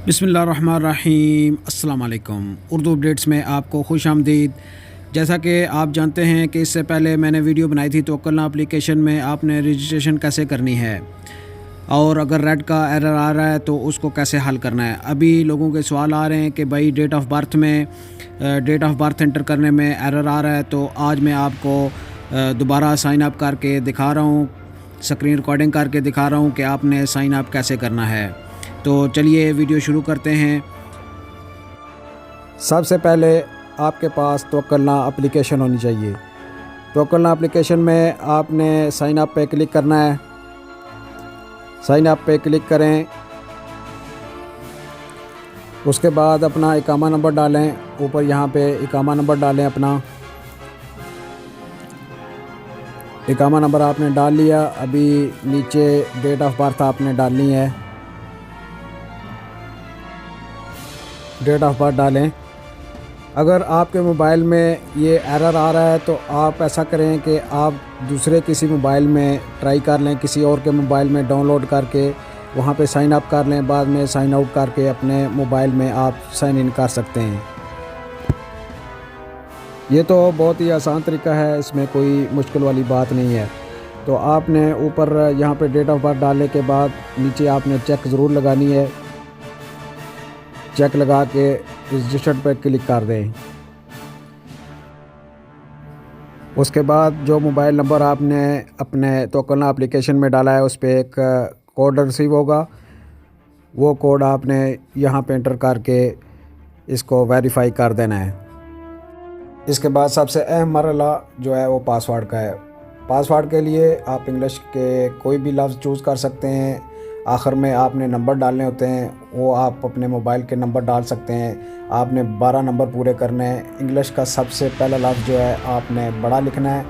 बिस्मिल्लाहिर्रहमानिर्रहीम अस्सलाम वालेकुम। उर्दू अपडेट्स में आपको खुश आमदीद। जैसा कि आप जानते हैं कि इससे पहले मैंने वीडियो बनाई थी तवक्कलना एप्लीकेशन में आपने रजिस्ट्रेशन कैसे करनी है और अगर रेड का एरर आ रहा है तो उसको कैसे हल करना है। अभी लोगों के सवाल आ रहे हैं कि भाई डेट ऑफ़ बर्थ में डेट ऑफ़ बर्थ एंटर करने में एरर आ रहा है, तो आज मैं आपको दोबारा साइन अप करके दिखा रहा हूँ, स्क्रीन रिकॉर्डिंग करके दिखा रहा हूँ कि आपने साइन अप कैसे करना है। तो चलिए वीडियो शुरू करते हैं। सबसे पहले आपके पास तवक्कलना एप्लीकेशन होनी चाहिए। तवक्कलना एप्लीकेशन में आपने साइन अप पे क्लिक करना है। साइन अप पे क्लिक करें, उसके बाद अपना इकामा नंबर डालें। ऊपर यहाँ पे इकामा नंबर डालें। अपना इकामा नंबर आपने डाल लिया। अभी नीचे डेट ऑफ़ बर्थ आपने डालनी है। डेट ऑफ़ बर्थ डालें। अगर आपके मोबाइल में ये एरर आ रहा है तो आप ऐसा करें कि आप दूसरे किसी मोबाइल में ट्राई कर लें, किसी और के मोबाइल में डाउनलोड करके वहाँ पे साइन अप कर लें। बाद में साइन आउट करके अपने मोबाइल में आप साइन इन कर सकते हैं। ये तो बहुत ही आसान तरीका है, इसमें कोई मुश्किल वाली बात नहीं है। तो आपने ऊपर यहाँ पे डेट ऑफ़ बर्थ डालने के बाद नीचे आपने चेक ज़रूर लगानी है। चेक लगा के रजिस्टर्ड पे क्लिक कर दें। उसके बाद जो मोबाइल नंबर आपने अपने तवक्कलना एप्लीकेशन में डाला है उस पर एक कोड रिसीव होगा। वो कोड आपने यहाँ पे एंटर करके इसको वेरीफाई कर देना है। इसके बाद सबसे अहम मरहला जो है वो पासवर्ड का है। पासवर्ड के लिए आप इंग्लिश के कोई भी लफ्ज़ चूज़ कर सकते हैं। आखिर में आपने नंबर डालने होते हैं, वो आप अपने मोबाइल के नंबर डाल सकते हैं। आपने 12 नंबर पूरे करने हैं। इंग्लिश का सबसे पहला लफ्ज़ जो है आपने बड़ा लिखना है।